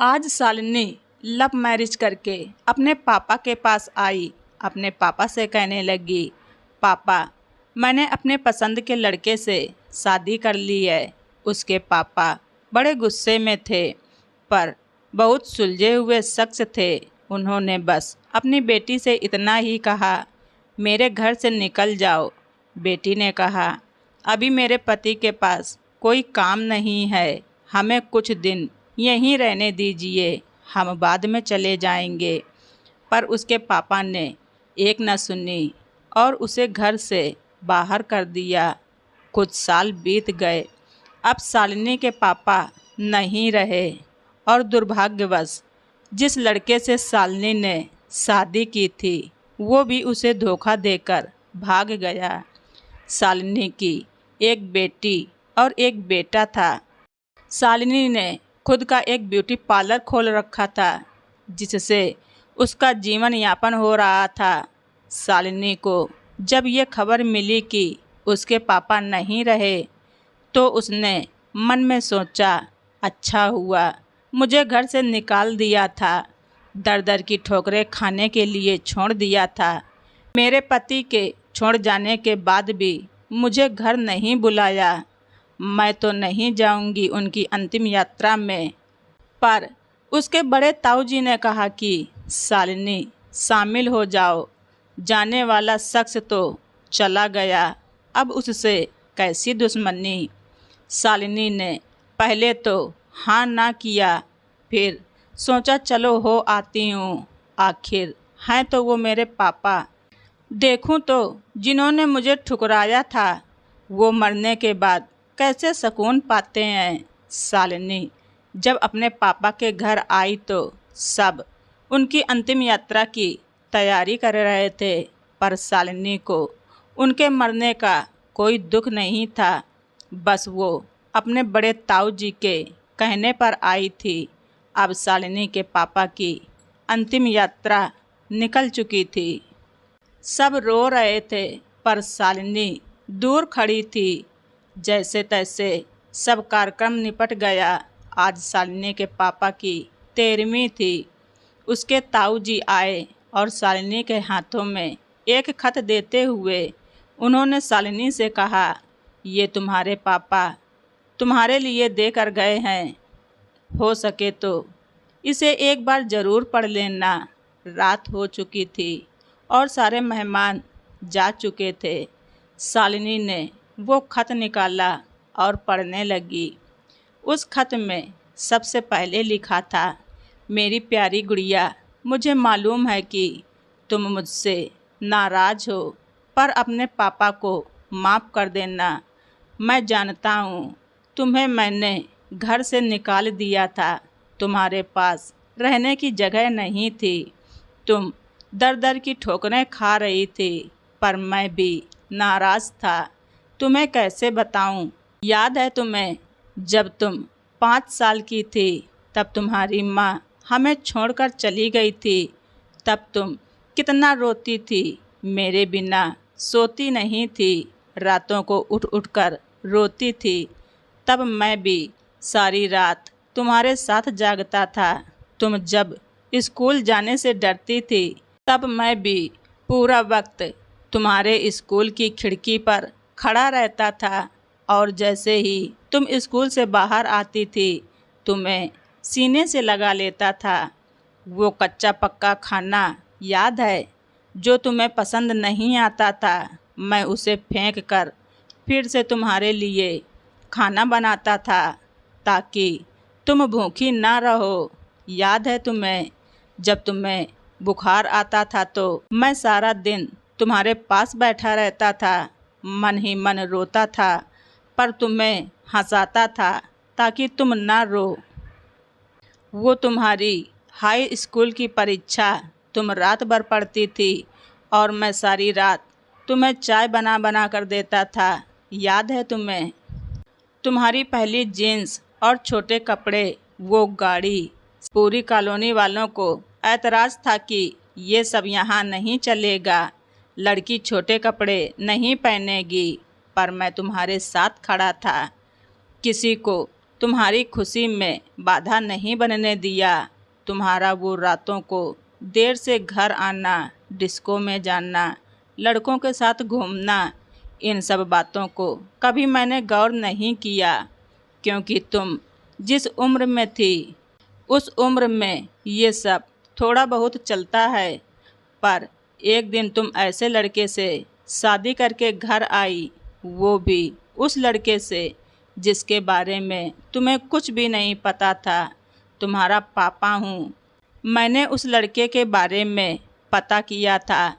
आज Shalini love marriage करके अपने पापा के पास आई। अपने पापा से कहने लगी, पापा मैंने अपने पसंद के लड़के से शादी कर ली है। उसके पापा बड़े गुस्से में थे, पर बहुत सुलझे हुए शख्स थे। उन्होंने बस अपनी बेटी से इतना ही कहा, मेरे घर से निकल जाओ। बेटी ने कहा, अभी मेरे पति के पास कोई काम नहीं है, हमें कुछ दिन यहीं रहने दीजिए, हम बाद में चले जाएंगे। पर उसके पापा ने एक न सुनी और उसे घर से बाहर कर दिया। कुछ साल बीत गए। अब शालिनी के पापा नहीं रहे और दुर्भाग्यवश जिस लड़के से शालिनी ने शादी की थी वो भी उसे धोखा देकर भाग गया। शालिनी की एक बेटी और एक बेटा था। शालिनी ने खुद का एक ब्यूटी पार्लर खोल रखा था, जिससे उसका जीवन यापन हो रहा था। शालिनी को जब ये खबर मिली कि उसके पापा नहीं रहे, तो उसने मन में सोचा, अच्छा हुआ मुझे घर से निकाल दिया था, दर दर की ठोकरें खाने के लिए छोड़ दिया था। मेरे पति के छोड़ जाने के बाद भी मुझे घर नहीं बुलाया। मैं तो नहीं जाऊंगी उनकी अंतिम यात्रा में। पर उसके बड़े ताऊजी ने कहा कि शालिनी शामिल हो जाओ, जाने वाला शख्स तो चला गया, अब उससे कैसी दुश्मनी। शालिनी ने पहले तो हाँ ना किया, फिर सोचा चलो हो आती हूँ, आखिर हैं तो वो मेरे पापा। देखूं तो जिन्होंने मुझे ठुकराया था वो मरने के बाद कैसे सुकून पाते हैं। शालिनी जब अपने पापा के घर आई तो सब उनकी अंतिम यात्रा की तैयारी कर रहे थे, पर शालिनी को उनके मरने का कोई दुख नहीं था। बस वो अपने बड़े ताऊ जी के कहने पर आई थी। अब शालिनी के पापा की अंतिम यात्रा निकल चुकी थी। सब रो रहे थे, पर शालिनी दूर खड़ी थी। जैसे तैसे सब कार्यक्रम निपट गया। आज शालिनी के पापा की 13वीं थी। उसके ताऊ जी आए और शालिनी के हाथों में एक खत देते हुए उन्होंने शालिनी से कहा, ये तुम्हारे पापा तुम्हारे लिए देकर गए हैं, हो सके तो इसे एक बार ज़रूर पढ़ लेना। रात हो चुकी थी और सारे मेहमान जा चुके थे। शालिनी ने वो खत निकाला और पढ़ने लगी। उस खत में सबसे पहले लिखा था, मेरी प्यारी गुड़िया, मुझे मालूम है कि तुम मुझसे नाराज़ हो, पर अपने पापा को माफ़ कर देना। मैं जानता हूँ तुम्हें मैंने घर से निकाल दिया था, तुम्हारे पास रहने की जगह नहीं थी, तुम दर दर की ठोकरें खा रही थी, पर मैं भी नाराज़ था। तुम्हें कैसे बताऊँ। याद है तुम्हें जब तुम 5 साल की थी, तब तुम्हारी माँ हमें छोड़कर चली गई थी, तब तुम कितना रोती थी, मेरे बिना सोती नहीं थी, रातों को उठ उठ कर रोती थी। तब मैं भी सारी रात तुम्हारे साथ जागता था। तुम जब स्कूल जाने से डरती थी, तब मैं भी पूरा वक्त तुम्हारे स्कूल की खिड़की पर खड़ा रहता था, और जैसे ही तुम स्कूल से बाहर आती थी तुम्हें सीने से लगा लेता था। वो कच्चा पक्का खाना याद है जो तुम्हें पसंद नहीं आता था, मैं उसे फेंक कर फिर से तुम्हारे लिए खाना बनाता था ताकि तुम भूखी ना रहो। याद है तुम्हें जब तुम्हें बुखार आता था तो मैं सारा दिन तुम्हारे पास बैठा रहता था, मन ही मन रोता था, पर तुम्हें हंसाता था ताकि तुम ना रो। वो तुम्हारी हाई स्कूल की परीक्षा तुम रात भर पढ़ती थी और मैं सारी रात तुम्हें चाय बना बना कर देता था। याद है तुम्हें तुम्हारी पहली जीन्स और छोटे कपड़े, वो गाड़ी। पूरी कॉलोनी वालों को ऐतराज़ था कि ये सब यहाँ नहीं चलेगा, लड़की छोटे कपड़े नहीं पहनेगी, पर मैं तुम्हारे साथ खड़ा था। किसी को तुम्हारी खुशी में बाधा नहीं बनने दिया। तुम्हारा वो रातों को देर से घर आना, डिस्को में जाना, लड़कों के साथ घूमना, इन सब बातों को कभी मैंने गौर नहीं किया, क्योंकि तुम जिस उम्र में थी उस उम्र में ये सब थोड़ा बहुत चलता है। पर एक दिन तुम ऐसे लड़के से शादी करके घर आई, वो भी उस लड़के से जिसके बारे में तुम्हें कुछ भी नहीं पता था। तुम्हारा पापा हूँ। मैंने उस लड़के के बारे में पता किया था।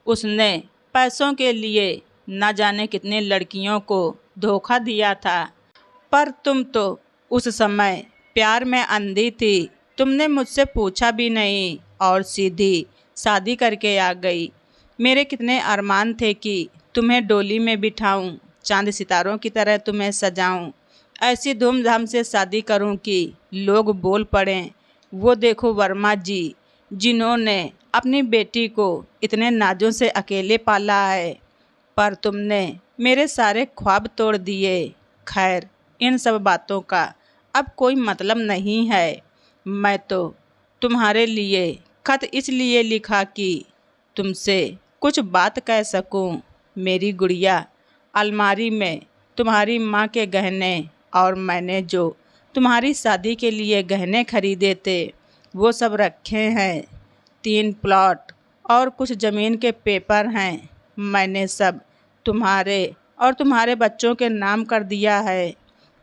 उसने पैसों के लिए न जाने कितने लड़कियों को धोखा दिया था। पर तुम तो उस समय प्यार में अंधी थी। तुमने मुझसे पूछा भी नहीं और सीधी शादी करके आ गई। मेरे कितने अरमान थे कि तुम्हें डोली में बिठाऊं, चांद सितारों की तरह तुम्हें सजाऊं, ऐसी धूमधाम से शादी करूं कि लोग बोल पड़ें, वो देखो वर्मा जी, जिन्होंने अपनी बेटी को इतने नाजों से अकेले पाला है। पर तुमने मेरे सारे ख्वाब तोड़ दिए। खैर, इन सब बातों का अब कोई मतलब नहीं है। मैं तो तुम्हारे लिए खत इसलिए लिखा कि तुमसे कुछ बात कह सकूं। मेरी गुड़िया, अलमारी में तुम्हारी माँ के गहने और मैंने जो तुम्हारी शादी के लिए गहने खरीदे थे वो सब रखे हैं। 3 प्लॉट और कुछ ज़मीन के पेपर हैं। मैंने सब तुम्हारे और तुम्हारे बच्चों के नाम कर दिया है।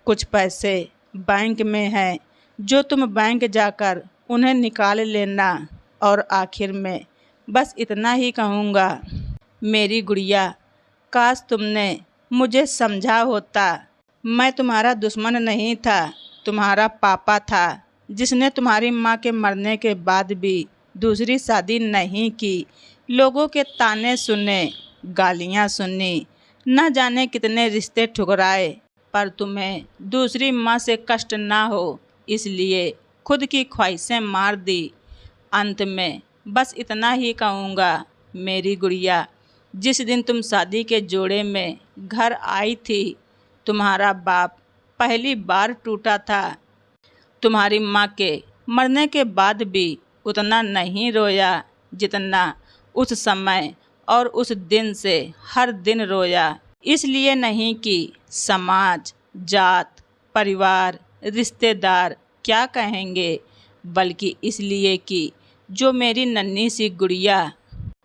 कुछ पैसे बैंक में हैं जो तुम बैंक जाकर उन्हें निकाल लेना। और आखिर में बस इतना ही कहूँगा, मेरी गुड़िया, काश तुमने मुझे समझा होता। मैं तुम्हारा दुश्मन नहीं था, तुम्हारा पापा था, जिसने तुम्हारी माँ के मरने के बाद भी दूसरी शादी नहीं की। लोगों के ताने सुने, गालियाँ सुनी, न जाने कितने रिश्ते ठुकराए, पर तुम्हें दूसरी माँ से कष्ट ना हो इसलिए खुद की ख्वाहिशें मार दी। अंत में बस इतना ही कहूँगा, मेरी गुड़िया, जिस दिन तुम शादी के जोड़े में घर आई थी, तुम्हारा बाप पहली बार टूटा था। तुम्हारी माँ के मरने के बाद भी उतना नहीं रोया जितना उस समय और उस दिन से हर दिन रोया। इसलिए नहीं कि समाज, जात, परिवार, रिश्तेदार क्या कहेंगे, बल्कि इसलिए कि जो मेरी नन्ही सी गुड़िया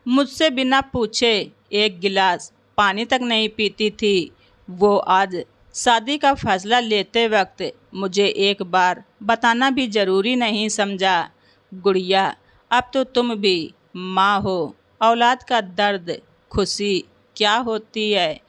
मुझसे बिना पूछे एक गिलास पानी तक नहीं पीती थी, वो आज शादी का फैसला लेते वक्त मुझे एक बार बताना भी ज़रूरी नहीं समझा। गुड़िया, अब तो तुम भी माँ हो। औलाद का दर्द, खुशी क्या होती है,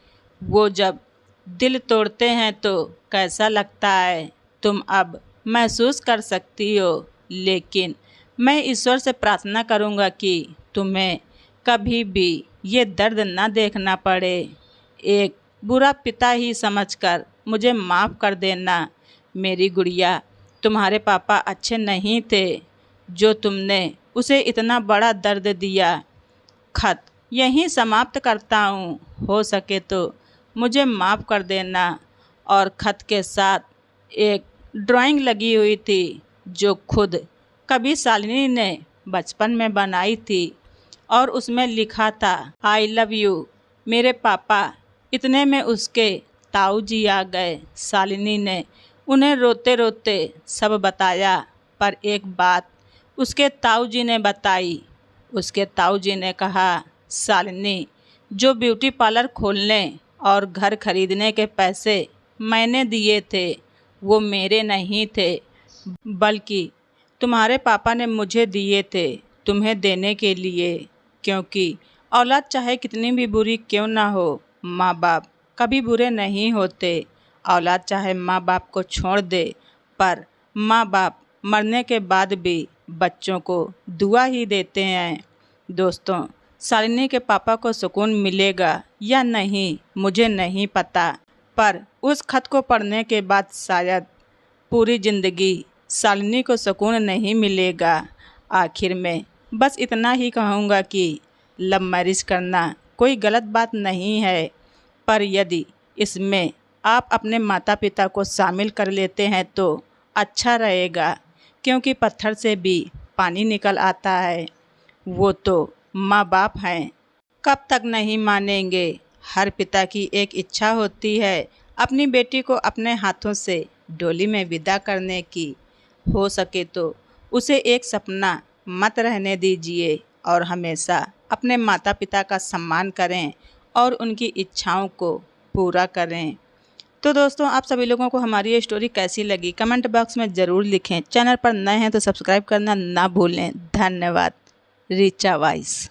वो जब दिल तोड़ते हैं तो कैसा लगता है, तुम अब महसूस कर सकती हो। लेकिन मैं ईश्वर से प्रार्थना करूँगा कि तुम्हें कभी भी ये दर्द ना देखना पड़े। एक बुरा पिता ही समझकर मुझे माफ़ कर देना। मेरी गुड़िया, तुम्हारे पापा अच्छे नहीं थे जो तुमने उसे इतना बड़ा दर्द दिया। खत यहीं समाप्त करता हूँ। हो सके तो मुझे माफ़ कर देना। और खत के साथ एक ड्राइंग लगी हुई थी जो खुद कभी शालिनी ने बचपन में बनाई थी और उसमें लिखा था, आई लव यू मेरे पापा। इतने में उसके ताऊ जी आ गए। शालिनी ने उन्हें रोते रोते सब बताया, पर एक बात उसके ताऊ जी ने बताई। उसके ताऊ जी ने कहा, शालिनी, जो ब्यूटी पार्लर खोलने और घर खरीदने के पैसे मैंने दिए थे वो मेरे नहीं थे, बल्कि तुम्हारे पापा ने मुझे दिए थे तुम्हें देने के लिए। क्योंकि औलाद चाहे कितनी भी बुरी क्यों ना हो, माँ बाप कभी बुरे नहीं होते। औलाद चाहे माँ बाप को छोड़ दे, पर माँ बाप मरने के बाद भी बच्चों को दुआ ही देते हैं। दोस्तों, शालिनी के पापा को सुकून मिलेगा या नहीं मुझे नहीं पता, पर उस खत को पढ़ने के बाद शायद पूरी ज़िंदगी शालिनी को सुकून नहीं मिलेगा। आखिर में बस इतना ही कहूँगा कि लव मैरिज करना कोई गलत बात नहीं है, पर यदि इसमें आप अपने माता पिता को शामिल कर लेते हैं तो अच्छा रहेगा, क्योंकि पत्थर से भी पानी निकल आता है। वो तो माँ बाप हैं, कब तक नहीं मानेंगे। हर पिता की एक इच्छा होती है अपनी बेटी को अपने हाथों से डोली में विदा करने की। हो सके तो उसे एक सपना मत रहने दीजिए और हमेशा अपने माता पिता का सम्मान करें और उनकी इच्छाओं को पूरा करें। तो दोस्तों, आप सभी लोगों को हमारी ये स्टोरी कैसी लगी कमेंट बॉक्स में ज़रूर लिखें। चैनल पर नए हैं तो सब्सक्राइब करना ना भूलें। धन्यवाद। रीचा वाइस।